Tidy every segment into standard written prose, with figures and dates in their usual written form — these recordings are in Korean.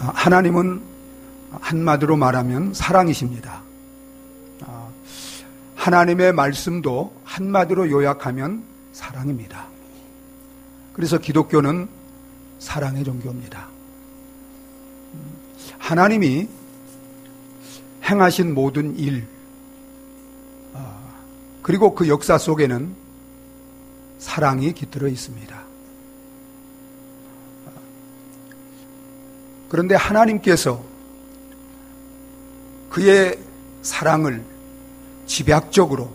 하나님은 한마디로 말하면 사랑이십니다. 하나님의 말씀도 한마디로 요약하면 사랑입니다. 그래서 기독교는 사랑의 종교입니다. 하나님이 행하신 모든 일, 그리고 그 역사 속에는 사랑이 깃들어 있습니다. 그런데 하나님께서 그의 사랑을 집약적으로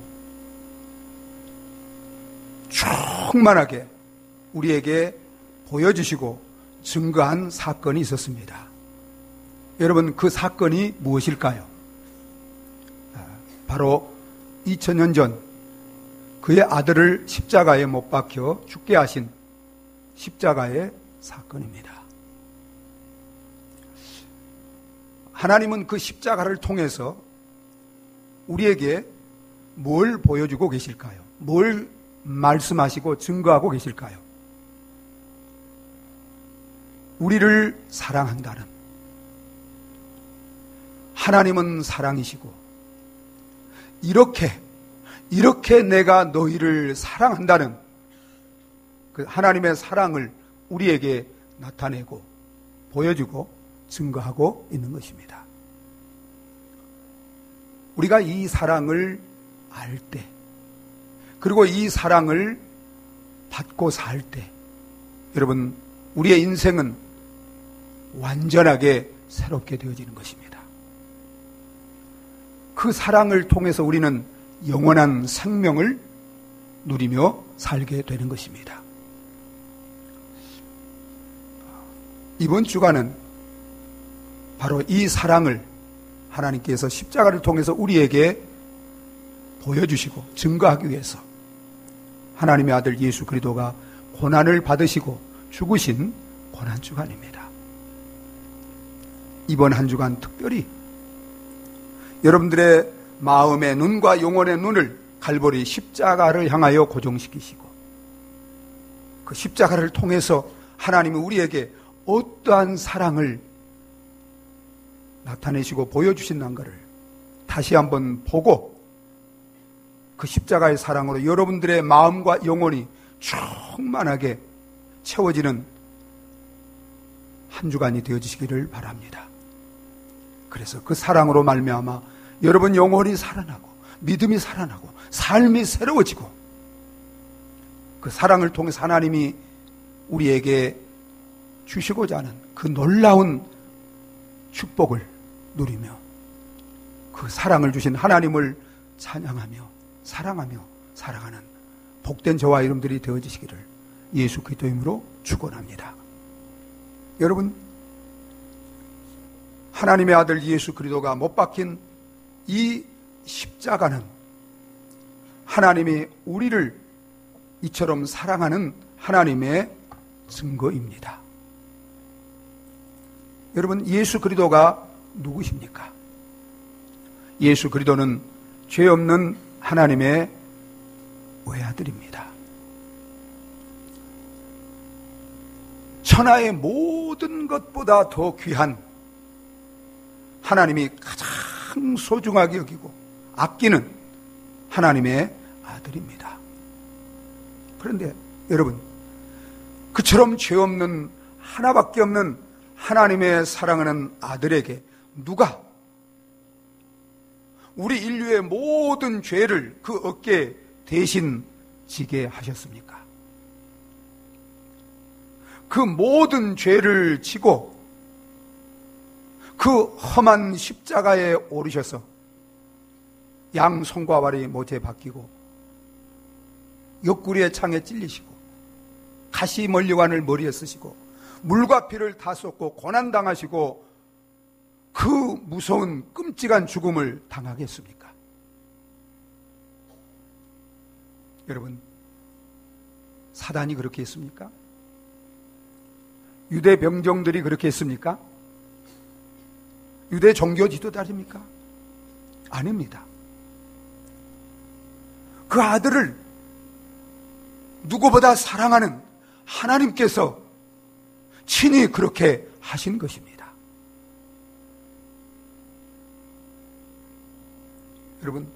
충만하게 우리에게 보여주시고 증거한 사건이 있었습니다. 여러분, 그 사건이 무엇일까요? 바로 2000년 전 그의 아들을 십자가에 못 박혀 죽게 하신 십자가의 사건입니다. 하나님은 그 십자가를 통해서 우리에게 뭘 보여주고 계실까요? 뭘 말씀하시고 증거하고 계실까요? 우리를 사랑한다는, 하나님은 사랑이시고 이렇게 내가 너희를 사랑한다는 그 하나님의 사랑을 우리에게 나타내고 보여주고 증거하고 있는 것입니다. 우리가 이 사랑을 알 때, 그리고 이 사랑을 받고 살 때, 여러분, 우리의 인생은 완전하게 새롭게 되어지는 것입니다. 그 사랑을 통해서 우리는 영원한 생명을 누리며 살게 되는 것입니다. 이번 주간은 바로 이 사랑을 하나님께서 십자가를 통해서 우리에게 보여주시고 증거하기 위해서 하나님의 아들 예수 그리스도가 고난을 받으시고 죽으신 고난주간입니다. 이번 한 주간 특별히 여러분들의 마음의 눈과 영혼의 눈을 갈보리 십자가를 향하여 고정시키시고 그 십자가를 통해서 하나님은 우리에게 어떠한 사랑을 나타내시고 보여주신다는 것을 다시 한번 보고 그 십자가의 사랑으로 여러분들의 마음과 영혼이 충만하게 채워지는 한 주간이 되어지시기를 바랍니다. 그래서 그 사랑으로 말미암아 여러분 영혼이 살아나고 믿음이 살아나고 삶이 새로워지고 그 사랑을 통해서 하나님이 우리에게 주시고자 하는 그 놀라운 축복을 누리며 그 사랑을 주신 하나님을 찬양하며 사랑하며 살아가는 복된 저와 여러분들이 되어지시기를 예수 그리스도 이름으로 축원합니다. 여러분, 하나님의 아들 예수 그리스도가 못 박힌 이 십자가는 하나님이 우리를 이처럼 사랑하는 하나님의 증거입니다. 여러분, 예수 그리스도가 누구십니까? 예수 그리스도는 죄 없는 하나님의 외아들입니다. 천하의 모든 것보다 더 귀한 하나님이 가장 소중하게 여기고 아끼는 하나님의 아들입니다. 그런데 여러분, 그처럼 죄 없는 하나밖에 없는 하나님의 사랑하는 아들에게 누가 우리 인류의 모든 죄를 그 어깨에 대신 지게 하셨습니까? 그 모든 죄를 지고 그 험한 십자가에 오르셔서 양 손과 발이 못에 박히고 옆구리에 창에 찔리시고 가시 멀리관을 머리에 쓰시고 물과 피를 다 쏟고 고난당하시고 그 무서운 끔찍한 죽음을 당하겠습니까? 여러분, 사단이 그렇게 했습니까? 유대 병정들이 그렇게 했습니까? 유대 종교 지도자입니까? 아닙니다. 그 아들을 누구보다 사랑하는 하나님께서 친히 그렇게 하신 것입니다. 여러분,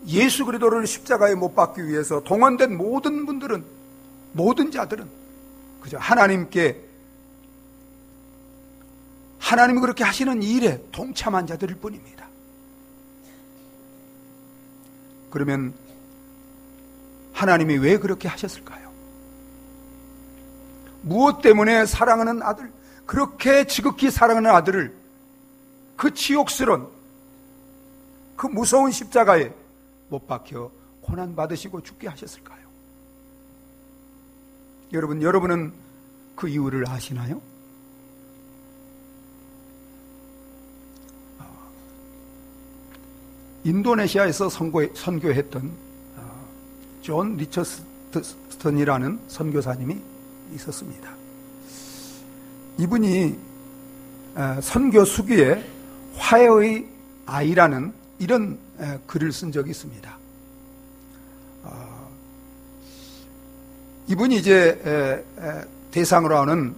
예수 그리스도를 십자가에 못 박기 위해서 동원된 모든 분들은, 모든 자들은 그저 하나님이 그렇게 하시는 일에 동참한 자들일 뿐입니다. 그러면 하나님이 왜 그렇게 하셨을까요? 무엇 때문에 사랑하는 아들, 그렇게 지극히 사랑하는 아들을 그 치욕스러운, 그 무서운 십자가에 못 박혀 고난받으시고 죽게 하셨을까요? 여러분은 그 이유를 아시나요? 인도네시아에서 선교했던 존 리처스턴이라는 선교사님이 있었습니다. 이분이 선교 수기에 화해의 아이라는 이런 글을 쓴 적이 있습니다. 이분이 이제 대상으로 하는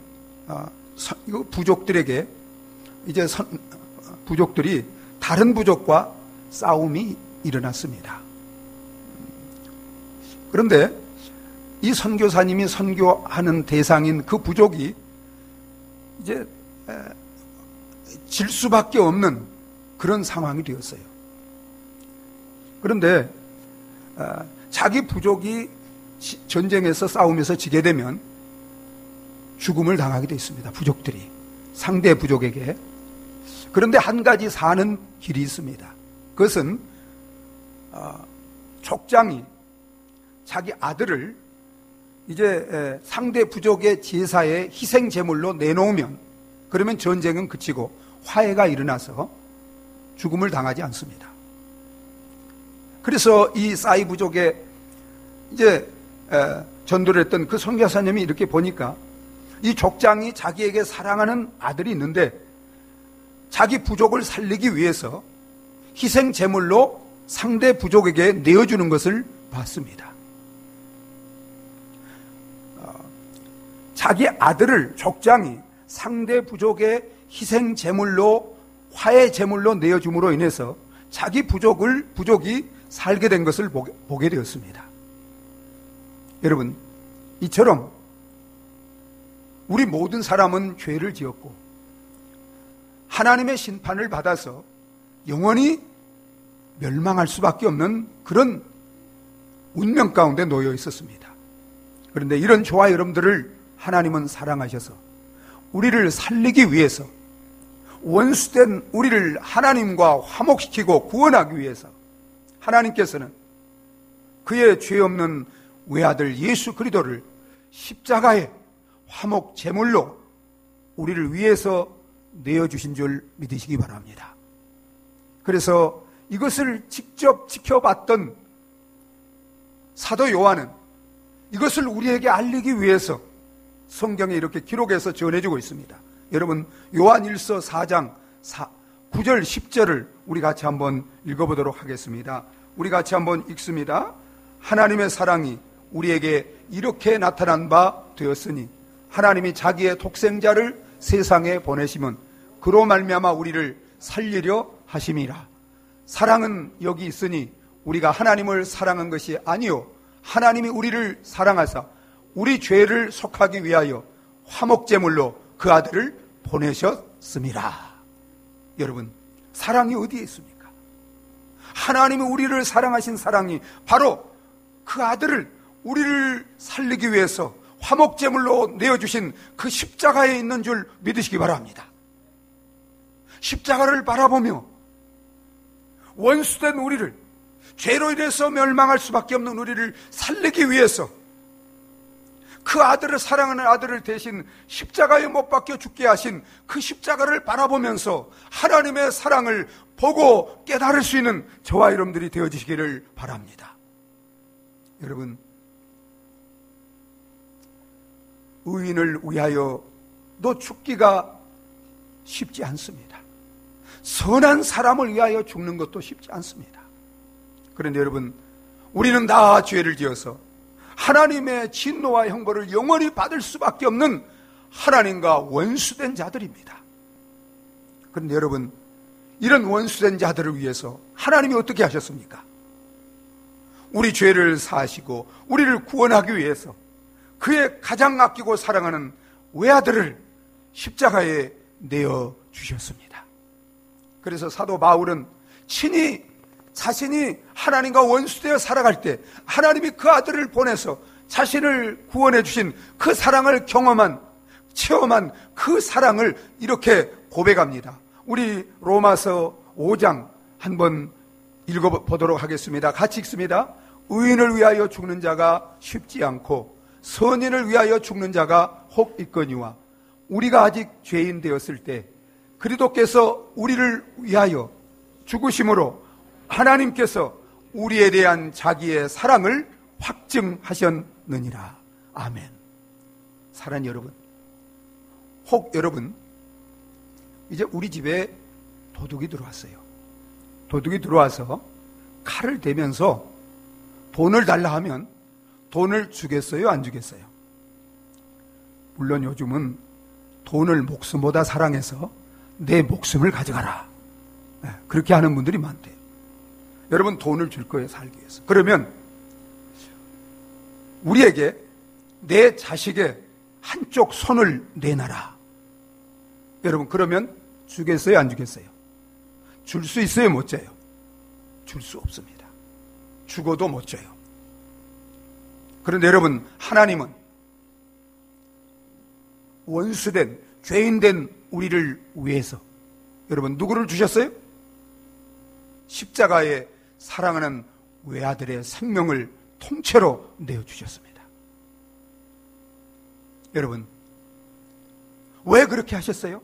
부족들에게 이제 부족들이 다른 부족과 싸움이 일어났습니다. 그런데 이 선교사님이 선교하는 대상인 그 부족이 이제 질 수밖에 없는 그런 상황이 되었어요. 그런데 자기 부족이 전쟁에서 싸우면서 지게 되면 죽음을 당하게 되어 있습니다. 부족들이 상대 부족에게. 그런데 한 가지 사는 길이 있습니다. 그것은 족장이 자기 아들을 이제 상대 부족의 제사에 희생 제물로 내놓으면, 그러면 전쟁은 그치고 화해가 일어나서 죽음을 당하지 않습니다. 그래서 이 싸이 부족에 이제 전도를 했던 그 선교사님이 이렇게 보니까 이 족장이 자기에게 사랑하는 아들이 있는데 자기 부족을 살리기 위해서 희생 제물로 상대 부족에게 내어주는 것을 봤습니다. 자기 아들을 족장이 상대 부족의 희생 제물로, 화해 제물로 내어줌으로 인해서 자기 부족이 살게 된 것을 보게 되었습니다. 여러분, 이처럼 우리 모든 사람은 죄를 지었고 하나님의 심판을 받아서 영원히 멸망할 수밖에 없는 그런 운명 가운데 놓여 있었습니다. 그런데 이런 저와 여러분들을 하나님은 사랑하셔서 우리를 살리기 위해서, 원수된 우리를 하나님과 화목시키고 구원하기 위해서 하나님께서는 그의 죄 없는 외아들 예수 그리스도를 십자가에 화목 제물로 우리를 위해서 내어주신 줄 믿으시기 바랍니다. 그래서 이것을 직접 지켜봤던 사도 요한은 이것을 우리에게 알리기 위해서 성경에 이렇게 기록해서 전해주고 있습니다. 여러분, 요한일서 4장 9절 10절을 우리 같이 한번 읽어보도록 하겠습니다. 우리 같이 한번 읽습니다. 하나님의 사랑이 우리에게 이렇게 나타난 바 되었으니 하나님이 자기의 독생자를 세상에 보내시면 그로 말미암아 우리를 살리려 하심이라. 사랑은 여기 있으니 우리가 하나님을 사랑한 것이 아니요 하나님이 우리를 사랑하사 우리 죄를 속하기 위하여 화목제물로 그 아들을 보내셨습니다. 여러분, 사랑이 어디에 있습니까? 하나님이 우리를 사랑하신 사랑이 바로 그 아들을 우리를 살리기 위해서 화목제물로 내어주신 그 십자가에 있는 줄 믿으시기 바랍니다. 십자가를 바라보며 원수된 우리를, 죄로 인해서 멸망할 수밖에 없는 우리를 살리기 위해서 그 아들을, 사랑하는 아들을 대신 십자가에 못 박혀 죽게 하신 그 십자가를 바라보면서 하나님의 사랑을 보고 깨달을 수 있는 저와 여러분들이 되어주시기를 바랍니다. 여러분, 의인을 위하여도 죽기가 쉽지 않습니다. 선한 사람을 위하여 죽는 것도 쉽지 않습니다. 그런데 여러분, 우리는 다 죄를 지어서 하나님의 진노와 형벌을 영원히 받을 수밖에 없는 하나님과 원수된 자들입니다. 그런데 여러분, 이런 원수된 자들을 위해서 하나님이 어떻게 하셨습니까? 우리 죄를 사하시고 우리를 구원하기 위해서 그의 가장 아끼고 사랑하는 외아들을 십자가에 내어주셨습니다. 그래서 사도 바울은 친히 자신이 하나님과 원수되어 살아갈 때 하나님이 그 아들을 보내서 자신을 구원해 주신 그 사랑을 체험한 그 사랑을 이렇게 고백합니다. 우리 로마서 5장 한번 읽어보도록 하겠습니다. 같이 읽습니다. 의인을 위하여 죽는 자가 쉽지 않고 선인을 위하여 죽는 자가 혹 있거니와 우리가 아직 죄인 되었을 때 그리스도께서 우리를 위하여 죽으심으로 하나님께서 우리에 대한 자기의 사랑을 확증하셨느니라. 아멘. 사랑하는 여러분, 혹 여러분, 이제 우리 집에 도둑이 들어왔어요. 도둑이 들어와서 칼을 대면서 돈을 달라 하면 돈을 주겠어요, 안 주겠어요? 물론 요즘은 돈을 목숨보다 사랑해서 내 목숨을 가져가라, 그렇게 하는 분들이 많대요. 여러분, 돈을 줄 거예요, 살기 위해서. 그러면 우리에게 내 자식의 한쪽 손을 내놔라. 여러분, 그러면 주겠어요, 안 주겠어요? 줄 수 있어요, 못 줘요? 줄 수 없습니다. 죽어도 못 줘요. 그런데 여러분, 하나님은 원수된, 죄인된 우리를 위해서 여러분 누구를 주셨어요? 십자가에 사랑하는 외아들의 생명을 통째로 내어주셨습니다. 여러분, 왜 그렇게 하셨어요?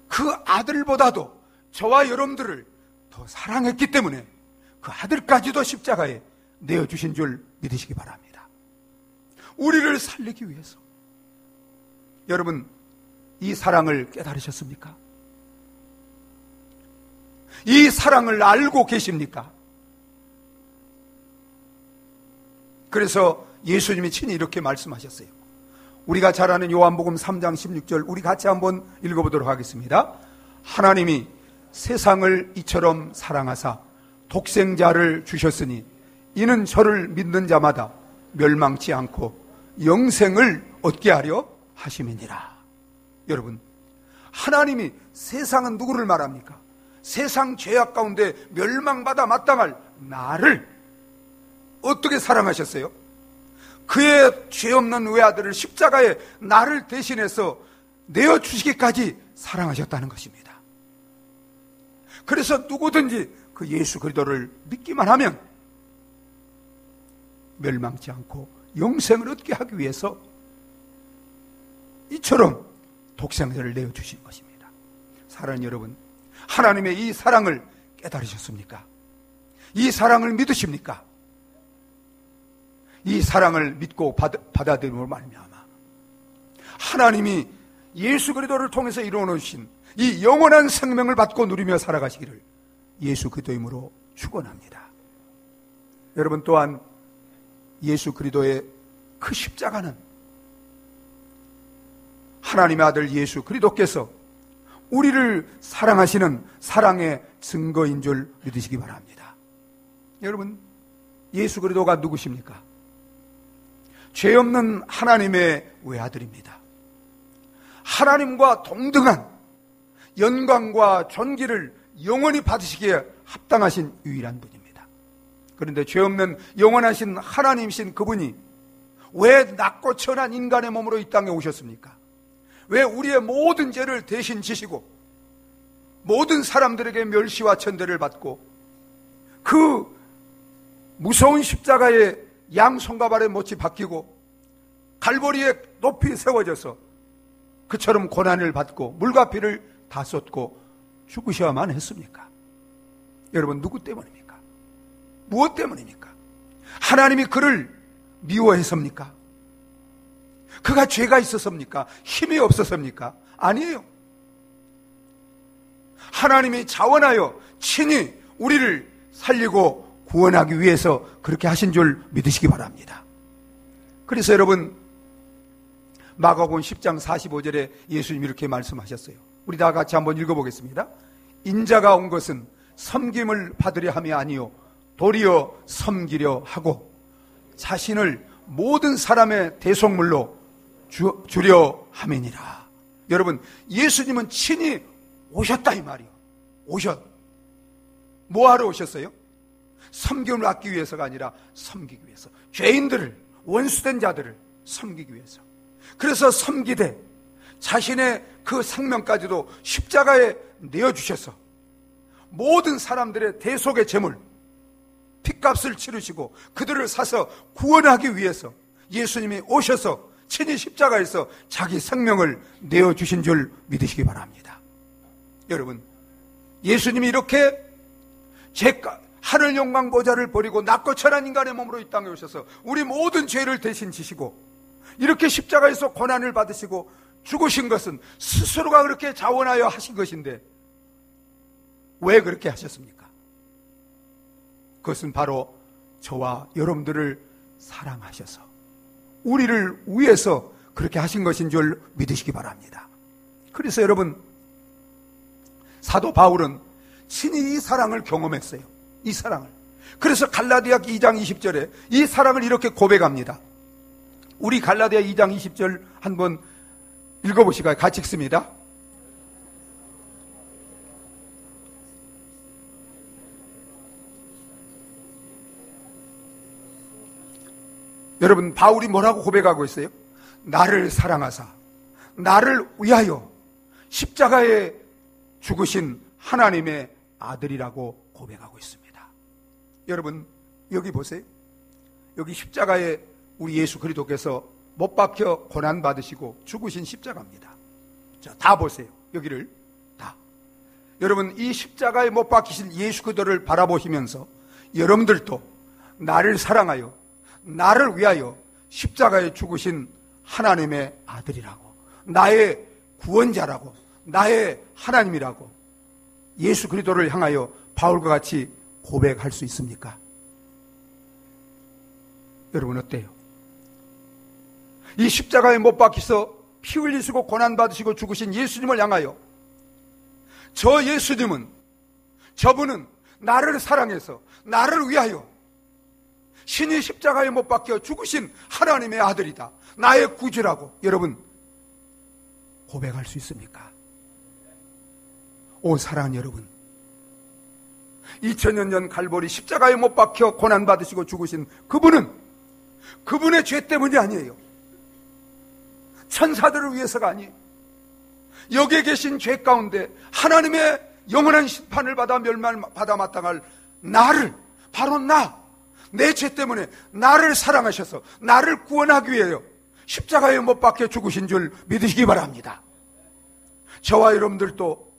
그 아들보다도 저와 여러분들을 더 사랑했기 때문에 그 아들까지도 십자가에 내어주신 줄 믿으시기 바랍니다. 우리를 살리기 위해서. 여러분, 이 사랑을 깨달으셨습니까? 이 사랑을 알고 계십니까? 그래서 예수님이 친히 이렇게 말씀하셨어요. 우리가 잘 아는 요한복음 3장 16절 우리 같이 한번 읽어보도록 하겠습니다. 하나님이 세상을 이처럼 사랑하사 독생자를 주셨으니 이는 저를 믿는 자마다 멸망치 않고 영생을 얻게 하려 하심이니라. 여러분, 하나님이 세상은 누구를 말합니까? 세상 죄악 가운데 멸망받아 마땅할 나를 어떻게 사랑하셨어요? 그의 죄 없는 외아들을 십자가에 나를 대신해서 내어주시기까지 사랑하셨다는 것입니다. 그래서 누구든지 그 예수 그리스도를 믿기만 하면 멸망치 않고 영생을 얻게 하기 위해서 이처럼 독생자를 내어주신 것입니다. 사랑하는 여러분, 하나님의 이 사랑을 깨달으셨습니까? 이 사랑을 믿으십니까? 이 사랑을 믿고 받아들임으로 말미암아 하나님이 예수 그리스도를 통해서 이루어놓으신 이 영원한 생명을 받고 누리며 살아가시기를 예수 그리스도 이름으로 축원합니다. 여러분, 또한 예수 그리스도의 그 십자가는 하나님의 아들 예수 그리스도께서 우리를 사랑하시는 사랑의 증거인 줄 믿으시기 바랍니다. 여러분, 예수 그리스도가 누구십니까? 죄 없는 하나님의 외아들입니다. 하나님과 동등한 영광과 존귀를 영원히 받으시기에 합당하신 유일한 분입니다. 그런데 죄 없는 영원하신 하나님이신 그분이 왜 낮고 천한 인간의 몸으로 이 땅에 오셨습니까? 왜 우리의 모든 죄를 대신 지시고 모든 사람들에게 멸시와 천대를 받고 그 무서운 십자가에 양손과 발의 못이 박히고 갈보리에 높이 세워져서 그처럼 고난을 받고 물과 피를 다 쏟고 죽으셔야만 했습니까? 여러분, 누구 때문입니까? 무엇 때문입니까? 하나님이 그를 미워해서입니까? 그가 죄가 있었습니까? 힘이 없었습니까? 아니에요. 하나님이 자원하여 친히 우리를 살리고 구원하기 위해서 그렇게 하신 줄 믿으시기 바랍니다. 그래서 여러분, 마가복음 10장 45절에 예수님이 이렇게 말씀하셨어요. 우리 다 같이 한번 읽어보겠습니다. 인자가 온 것은 섬김을 받으려 함이 아니요 도리어 섬기려 하고 자신을 모든 사람의 대속물로 주려 함이니라. 여러분, 예수님은 친히 오셨다 이 말이요. 뭐하러 오셨어요? 섬김을 받기 위해서가 아니라 섬기기 위해서, 죄인들을, 원수된 자들을 섬기기 위해서. 그래서 섬기되 자신의 그 생명까지도 십자가에 내어주셔서 모든 사람들의 대속의 제물, 핏값을 치르시고 그들을 사서 구원하기 위해서 예수님이 오셔서 친히 십자가에서 자기 생명을 내어주신 줄 믿으시기 바랍니다. 여러분, 예수님이 이렇게 하늘 영광 보좌를 버리고 낮고 천한 인간의 몸으로 이 땅에 오셔서 우리 모든 죄를 대신 지시고 이렇게 십자가에서 고난을 받으시고 죽으신 것은 스스로가 그렇게 자원하여 하신 것인데 왜 그렇게 하셨습니까? 그것은 바로 저와 여러분들을 사랑하셔서 우리를 위해서 그렇게 하신 것인 줄 믿으시기 바랍니다. 그래서 여러분, 사도 바울은 친히 이 사랑을 경험했어요. 이 사랑을. 그래서 갈라디아 2장 20절에 이 사랑을 이렇게 고백합니다. 우리 갈라디아 2장 20절 한번 읽어보시까요? 같이 읽습니다. 여러분, 바울이 뭐라고 고백하고 있어요? 나를 사랑하사 나를 위하여 십자가에 죽으신 하나님의 아들이라고 고백하고 있습니다. 여러분, 여기 보세요. 여기 십자가에 우리 예수 그리스도께서 못 박혀 고난 받으시고 죽으신 십자가입니다. 자, 다 보세요. 여기를 다. 여러분, 이 십자가에 못 박히신 예수 그리스도를 바라보시면서 여러분들도 나를 사랑하여 나를 위하여 십자가에 죽으신 하나님의 아들이라고, 나의 구원자라고, 나의 하나님이라고 예수 그리스도를 향하여 바울과 같이 고백할 수 있습니까? 여러분, 어때요? 이 십자가에 못 박히서 피 흘리시고 고난받으시고 죽으신 예수님을 향하여 저 예수님은, 저분은 나를 사랑해서 나를 위하여 신이 십자가에 못 박혀 죽으신 하나님의 아들이다, 나의 구주라고 여러분 고백할 수 있습니까? 오 사랑하는 여러분, 2000년 전 갈보리 십자가에 못 박혀 고난받으시고 죽으신 그분은 그분의 죄 때문이 아니에요. 천사들을 위해서가 아니에요. 여기에 계신 죄 가운데 하나님의 영원한 심판을 받아 멸망받아 마땅할 나를, 바로 내 죄 때문에 나를 사랑하셔서 나를 구원하기 위하여 십자가에 못 박혀 죽으신 줄 믿으시기 바랍니다. 저와 여러분들도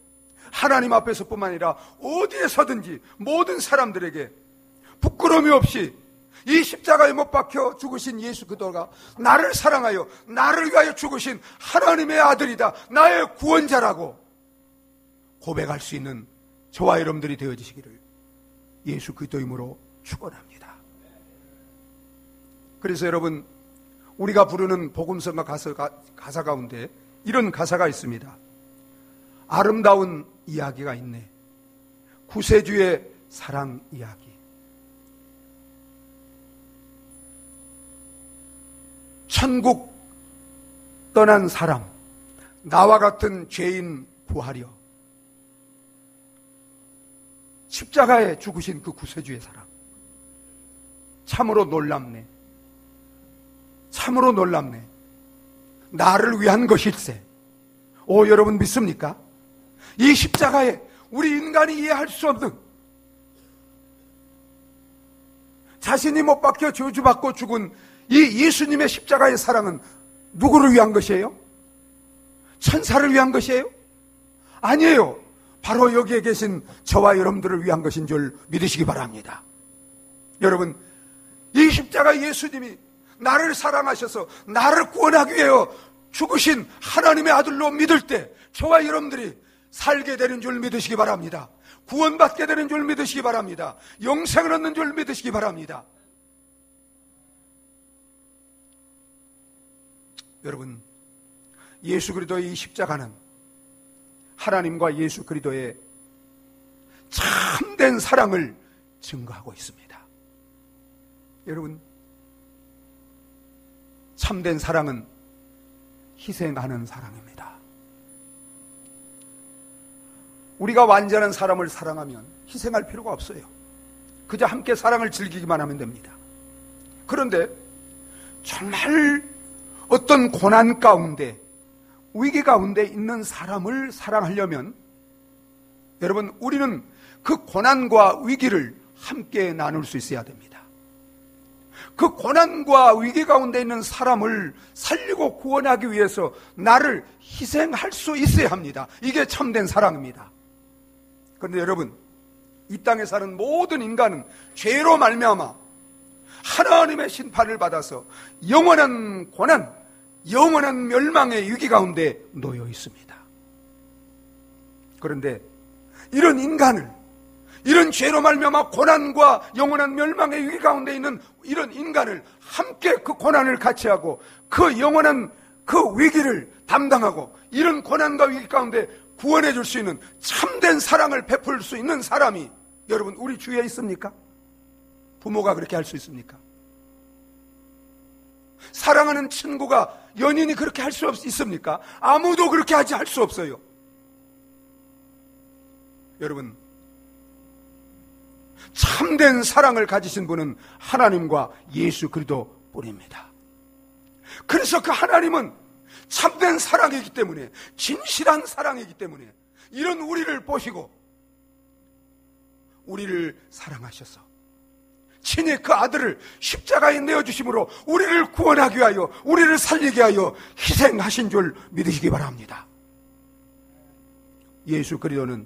하나님 앞에서뿐만 아니라 어디에서든지 모든 사람들에게 부끄러움이 없이 이 십자가에 못 박혀 죽으신 예수 그리스도가 나를 사랑하여 나를 위하여 죽으신 하나님의 아들이다, 나의 구원자라고 고백할 수 있는 저와 여러분들이 되어지시기를 예수 그리스도 이름으로 축원합니다. 그래서 여러분, 우리가 부르는 복음성가 가사 가운데 이런 가사가 있습니다. 아름다운 이야기가 있네. 구세주의 사랑 이야기. 천국 떠난 사람, 나와 같은 죄인 구하려 십자가에 죽으신 그 구세주의 사랑. 참으로 놀랍네. 참으로 놀랍네. 나를 위한 것일세. 오, 여러분 믿습니까? 이 십자가에 우리 인간이 이해할 수 없는, 자신이 못 박혀 저주받고 죽은 이 예수님의 십자가의 사랑은 누구를 위한 것이에요? 천사를 위한 것이에요? 아니에요. 바로 여기에 계신 저와 여러분들을 위한 것인 줄 믿으시기 바랍니다. 여러분, 이 십자가 예수님이 나를 사랑하셔서 나를 구원하기 위하여 죽으신 하나님의 아들로 믿을 때 저와 여러분들이 살게 되는 줄 믿으시기 바랍니다. 구원받게 되는 줄 믿으시기 바랍니다. 영생을 얻는 줄 믿으시기 바랍니다. 여러분, 예수 그리스도의 이 십자가는 하나님과 예수 그리스도의 참된 사랑을 증거하고 있습니다. 여러분, 참된 사랑은 희생하는 사랑입니다. 우리가 완전한 사람을 사랑하면 희생할 필요가 없어요. 그저 함께 사랑을 즐기기만 하면 됩니다. 그런데 정말 어떤 고난 가운데, 위기 가운데 있는 사람을 사랑하려면 여러분, 우리는 그 고난과 위기를 함께 나눌 수 있어야 됩니다. 그 고난과 위기 가운데 있는 사람을 살리고 구원하기 위해서 나를 희생할 수 있어야 합니다. 이게 참된 사랑입니다. 그런데 여러분, 이 땅에 사는 모든 인간은 죄로 말미암아 하나님의 심판을 받아서 영원한 고난, 영원한 멸망의 위기 가운데 놓여 있습니다. 그런데 이런 인간을, 이런 죄로 말미암아 고난과 영원한 멸망의 위기 가운데 있는 이런 인간을 함께 그 고난을 같이 하고 그 영원한 그 위기를 담당하고 이런 고난과 위기 가운데 구원해 줄 수 있는 참된 사랑을 베풀 수 있는 사람이 여러분 우리 주위에 있습니까? 부모가 그렇게 할 수 있습니까? 사랑하는 친구가, 연인이 그렇게 할 수 있습니까? 아무도 그렇게 할 수 없어요. 여러분, 참된 사랑을 가지신 분은 하나님과 예수 그리스도 뿐입니다. 그래서 그 하나님은 참된 사랑이기 때문에, 진실한 사랑이기 때문에 이런 우리를 보시고 우리를 사랑하셔서 친히 그 아들을 십자가에 내어주심으로 우리를 구원하기 위하여, 우리를 살리게 하여 희생하신 줄 믿으시기 바랍니다. 예수 그리스도는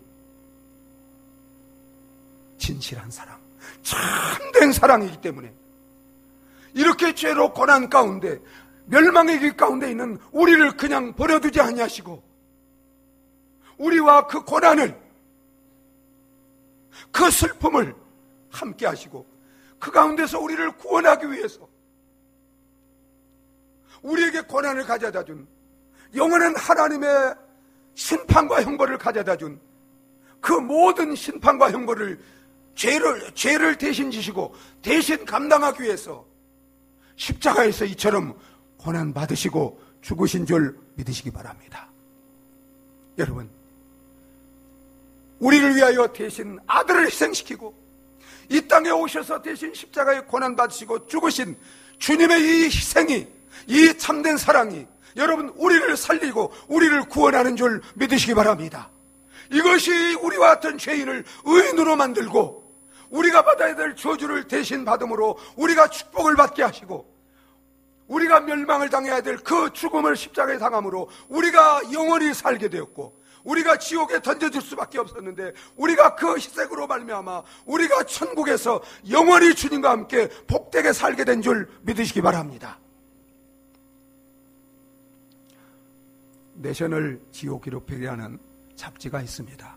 진실한 사랑, 참된 사랑이기 때문에 이렇게 죄로 고난 가운데, 멸망의 길 가운데 있는 우리를 그냥 버려두지 아니하시고 우리와 그 고난을, 그 슬픔을 함께 하시고 그 가운데서 우리를 구원하기 위해서 우리에게 고난을 가져다 준, 영원한 하나님의 심판과 형벌을 가져다 준 그 모든 심판과 형벌을, 죄를 대신 지시고 대신 감당하기 위해서 십자가에서 이처럼 고난 받으시고 죽으신 줄 믿으시기 바랍니다. 여러분, 우리를 위하여 대신 아들을 희생시키고 이 땅에 오셔서 대신 십자가에 고난 받으시고 죽으신 주님의 이 희생이, 이 참된 사랑이 여러분 우리를 살리고 우리를 구원하는 줄 믿으시기 바랍니다. 이것이 우리와 같은 죄인을 의인으로 만들고 우리가 받아야 될 저주를 대신 받음으로 우리가 축복을 받게 하시고 우리가 멸망을 당해야 될 그 죽음을 십자가에 당함으로 우리가 영원히 살게 되었고 우리가 지옥에 던져질 수밖에 없었는데 우리가 그 희생으로 말미암아 우리가 천국에서 영원히 주님과 함께 복되게 살게 된 줄 믿으시기 바랍니다. 내셔널 지오그래피라는 잡지가 있습니다.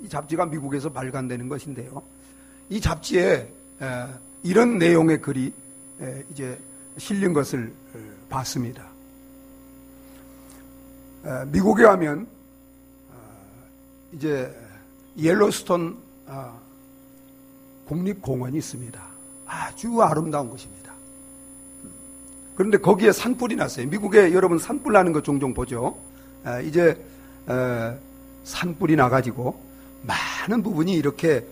이 잡지가 미국에서 발간되는 것인데요. 이 잡지에 이런 내용의 글이 이제 실린 것을 봤습니다. 미국에 가면 이제 옐로스톤 국립공원이 있습니다. 아주 아름다운 곳입니다. 그런데 거기에 산불이 났어요. 미국에 여러분 산불 나는 거 종종 보죠. 이제 산불이 나가지고 많은 부분이 이렇게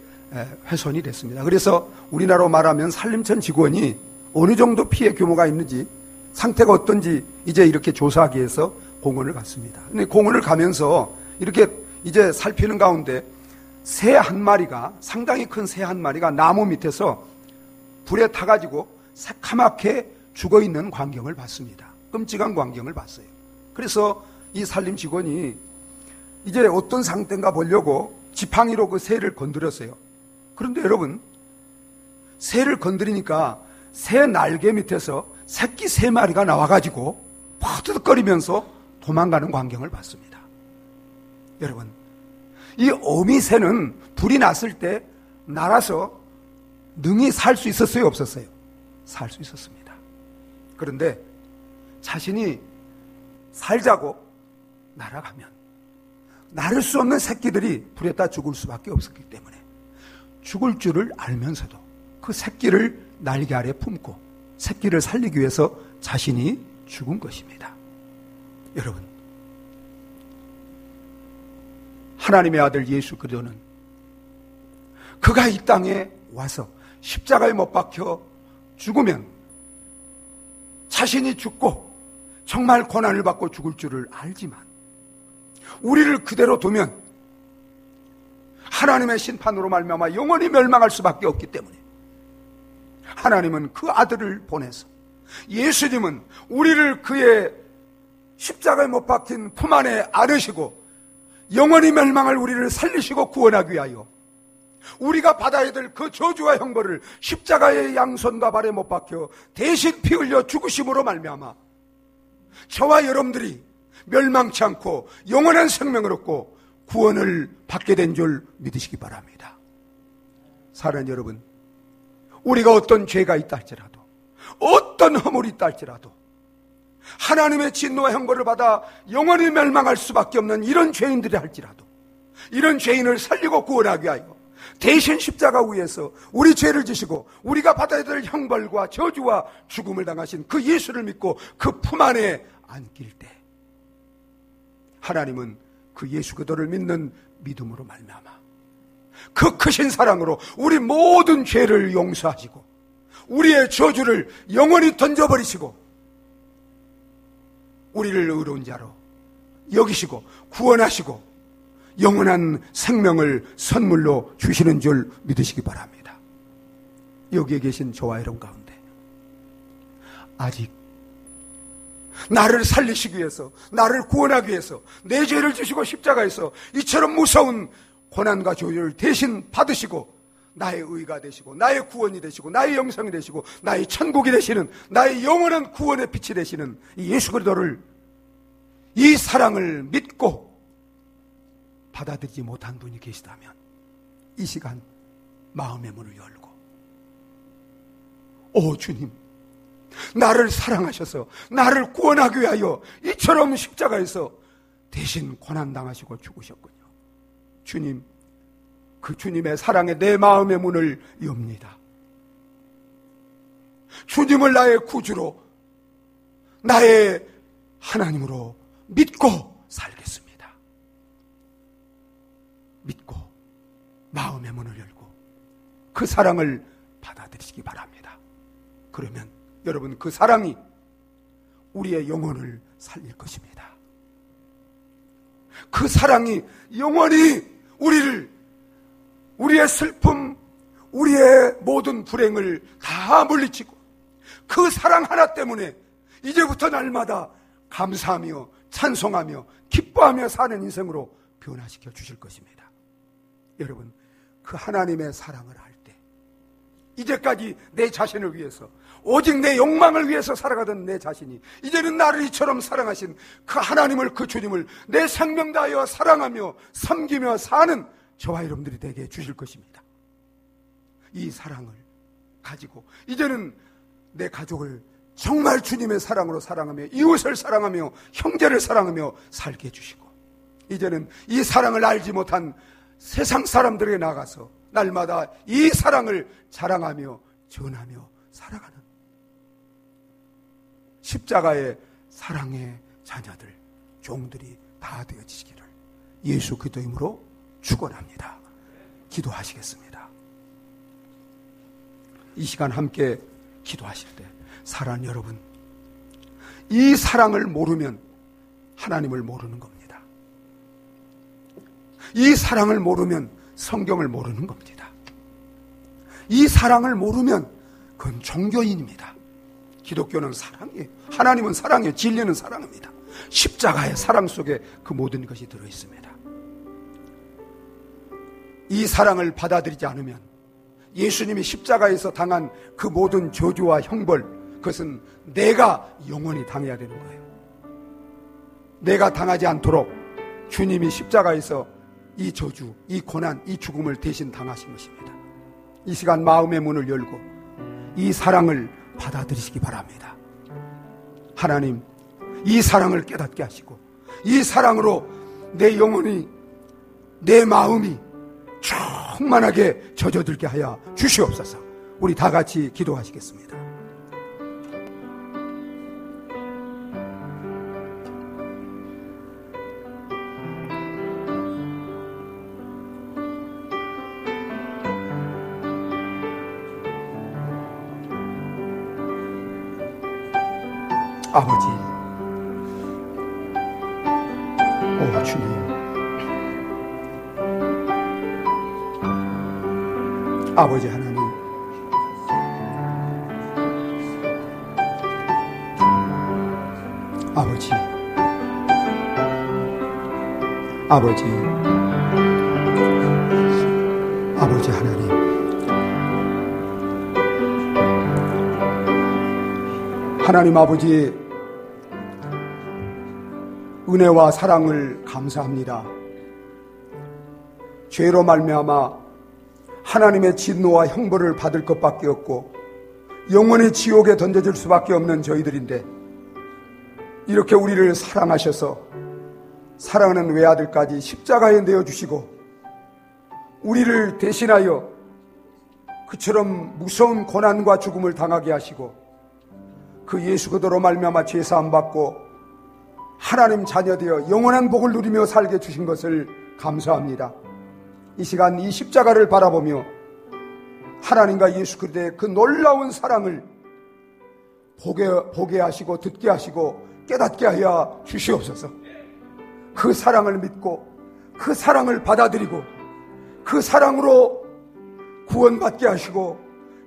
훼손이 됐습니다. 그래서 우리나라로 말하면 산림청 직원이 어느 정도 피해 규모가 있는지, 상태가 어떤지 이제 이렇게 조사하기 위해서 공원을 갔습니다. 근데 공원을 가면서 이렇게 이제 살피는 가운데 새 한 마리가, 상당히 큰 새 한 마리가 나무 밑에서 불에 타가지고 새카맣게 죽어있는 광경을 봤습니다. 끔찍한 광경을 봤어요. 그래서 이 산림 직원이 이제 어떤 상태인가 보려고 지팡이로 그 새를 건드렸어요. 그런데 여러분, 새를 건드리니까 새 날개 밑에서 새끼 3마리가 나와가지고 퍼득거리면서 도망가는 광경을 봤습니다. 여러분, 이 어미새는 불이 났을 때 날아서 능히 살 수 있었어요, 없었어요? 살 수 있었습니다. 그런데 자신이 살자고 날아가면 나를 수 없는 새끼들이 불에다 죽을 수밖에 없었기 때문에 죽을 줄을 알면서도 그 새끼를 날개 아래 품고 새끼를 살리기 위해서 자신이 죽은 것입니다. 여러분, 하나님의 아들 예수 그리스도는 그가 이 땅에 와서 십자가에 못 박혀 죽으면 자신이 죽고 정말 고난을 받고 죽을 줄을 알지만 우리를 그대로 두면 하나님의 심판으로 말미암아 영원히 멸망할 수밖에 없기 때문에 하나님은 그 아들을 보내서, 예수님은 우리를 그의 십자가에 못 박힌 품 안에 안으시고 영원히 멸망할 우리를 살리시고 구원하기 위하여 우리가 받아야 될 그 저주와 형벌을 십자가의 양손과 발에 못 박혀 대신 피 흘려 죽으심으로 말미암아 저와 여러분들이 멸망치 않고 영원한 생명을 얻고 구원을 받게 된 줄 믿으시기 바랍니다. 사랑하는 여러분, 우리가 어떤 죄가 있다 할지라도, 어떤 허물이 있다 할지라도 하나님의 진노와 형벌을 받아 영원히 멸망할 수밖에 없는 이런 죄인들이 할지라도 이런 죄인을 살리고 구원하기 위하여 대신 십자가 위에서 우리 죄를 지시고 우리가 받아야 될 형벌과 저주와 죽음을 당하신 그 예수를 믿고 그 품 안에 안길 때 하나님은 그 예수 그리스도를 믿는 믿음으로 말미암아 그 크신 사랑으로 우리 모든 죄를 용서하시고 우리의 저주를 영원히 던져버리시고 우리를 의로운 자로 여기시고 구원하시고 영원한 생명을 선물로 주시는 줄 믿으시기 바랍니다. 여기에 계신 저와 여러분 가운데 아직 나를 살리시기 위해서, 나를 구원하기 위해서 내 죄를 지시고 십자가에서 이처럼 무서운 고난과 저주를 대신 받으시고 나의 의가 되시고 나의 구원이 되시고 나의 영생이 되시고 나의 천국이 되시는, 나의 영원한 구원의 빛이 되시는 이 예수 그리스도를, 이 사랑을 믿고 받아들이지 못한 분이 계시다면 이 시간 마음의 문을 열고, 오 주님, 나를 사랑하셔서 나를 구원하기 위하여 이처럼 십자가에서 대신 고난당하시고 죽으셨군요. 주님, 그 주님의 사랑에 내 마음의 문을 엽니다. 주님을 나의 구주로, 나의 하나님으로 믿고 살겠습니다. 믿고 마음의 문을 열고 그 사랑을 받아들이시기 바랍니다. 그러면 여러분, 그 사랑이 우리의 영혼을 살릴 것입니다. 그 사랑이 영원히 우리의 슬픔, 우리의 모든 불행을 다 물리치고 그 사랑 하나 때문에 이제부터 날마다 감사하며 찬송하며 기뻐하며 사는 인생으로 변화시켜 주실 것입니다. 여러분, 그 하나님의 사랑을 알 때 이제까지 내 자신을 위해서, 오직 내 욕망을 위해서 살아가던 내 자신이 이제는 나를 이처럼 사랑하신 그 하나님을, 그 주님을 내 생명 다하여 사랑하며 섬기며 사는 저와 여러분들이 되게 주실 것입니다. 이 사랑을 가지고 이제는 내 가족을 정말 주님의 사랑으로 사랑하며 이웃을 사랑하며 형제를 사랑하며 살게 해주시고, 이제는 이 사랑을 알지 못한 세상 사람들에게 나가서 날마다 이 사랑을 자랑하며 전하며 살아가는 십자가의 사랑의 자녀들, 종들이 다 되어지시기를 예수 그리스도 이름으로 축원합니다. 기도하시겠습니다. 이 시간 함께 기도하실 때 사랑하는 여러분, 이 사랑을 모르면 하나님을 모르는 겁니다. 이 사랑을 모르면 성경을 모르는 겁니다. 이 사랑을 모르면 그건 종교인입니다. 기독교는 사랑이에요. 하나님은 사랑이에요. 진리는 사랑입니다. 십자가의 사랑 속에 그 모든 것이 들어있습니다. 이 사랑을 받아들이지 않으면 예수님이 십자가에서 당한 그 모든 저주와 형벌, 그것은 내가 영원히 당해야 되는 거예요. 내가 당하지 않도록 주님이 십자가에서 이 저주, 이 고난, 이 죽음을 대신 당하신 것입니다. 이 시간 마음의 문을 열고 이 사랑을 받아들이시기 바랍니다. 하나님, 이 사랑을 깨닫게 하시고 이 사랑으로 내 영혼이 내 마음이 충만하게 젖어들게 하여 주시옵소서. 우리 다 같이 기도하시겠습니다. 아버지, 오 주님, 아버지 하나님, 아버지, 아버지, 아버지 하나님, 하나님 아버지, 은혜와 사랑을 감사합니다. 죄로 말미암아 하나님의 진노와 형벌을 받을 것밖에 없고 영원히 지옥에 던져질 수밖에 없는 저희들인데, 이렇게 우리를 사랑하셔서 사랑하는 외아들까지 십자가에 내어주시고 우리를 대신하여 그처럼 무서운 고난과 죽음을 당하게 하시고 그 예수 그대로 말미암아 죄사함 받고 하나님 자녀되어 영원한 복을 누리며 살게 주신 것을 감사합니다. 이 시간 이 십자가를 바라보며 하나님과 예수 그리스도의 그 놀라운 사랑을 보게 하시고 듣게 하시고 깨닫게 하여 주시옵소서. 그 사랑을 믿고 그 사랑을 받아들이고 그 사랑으로 구원받게 하시고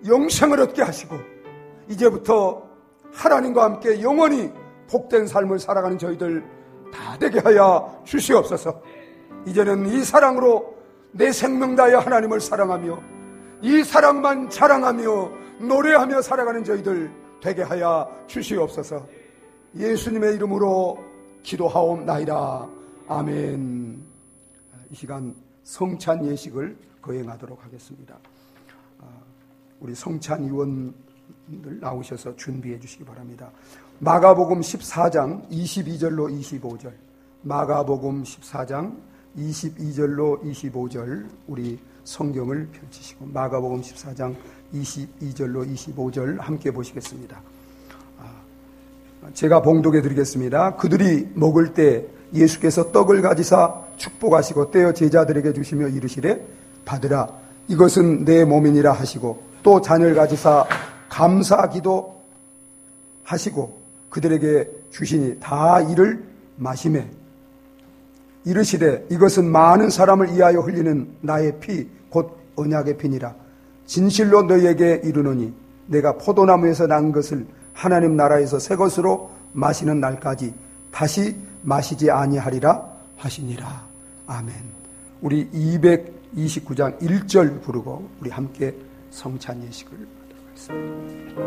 영생을 얻게 하시고 이제부터 하나님과 함께 영원히 복된 삶을 살아가는 저희들 다 되게 하여 주시옵소서. 이제는 이 사랑으로 내 생명 다하여 하나님을 사랑하며 이 사랑만 자랑하며 노래하며 살아가는 저희들 되게 하여 주시옵소서. 예수님의 이름으로 기도하옵나이다. 아멘. 이 시간 성찬 예식을 거행하도록 하겠습니다. 우리 성찬 위원들 나오셔서 준비해 주시기 바랍니다. 마가복음 14장 22절로 25절, 마가복음 14장 22절로 25절 우리 성경을 펼치시고 마가복음 14장 22절로 25절 함께 보시겠습니다. 제가 봉독해 드리겠습니다. 그들이 먹을 때 예수께서 떡을 가지사 축복하시고 떼어 제자들에게 주시며 이르시되 받으라 이것은 내 몸이니라 하시고 또 잔을 가지사 감사기도 하시고 그들에게 주시니 다 이를 마시매 이르시되 이것은 많은 사람을 위하여 흘리는 나의 피 곧 언약의 피니라. 진실로 너희에게 이르노니 내가 포도나무에서 난 것을 하나님 나라에서 새 것으로 마시는 날까지 다시 마시지 아니하리라 하시니라. 아멘. 우리 229장 1절 부르고 우리 함께 성찬 예식을 하도록 하겠습니다.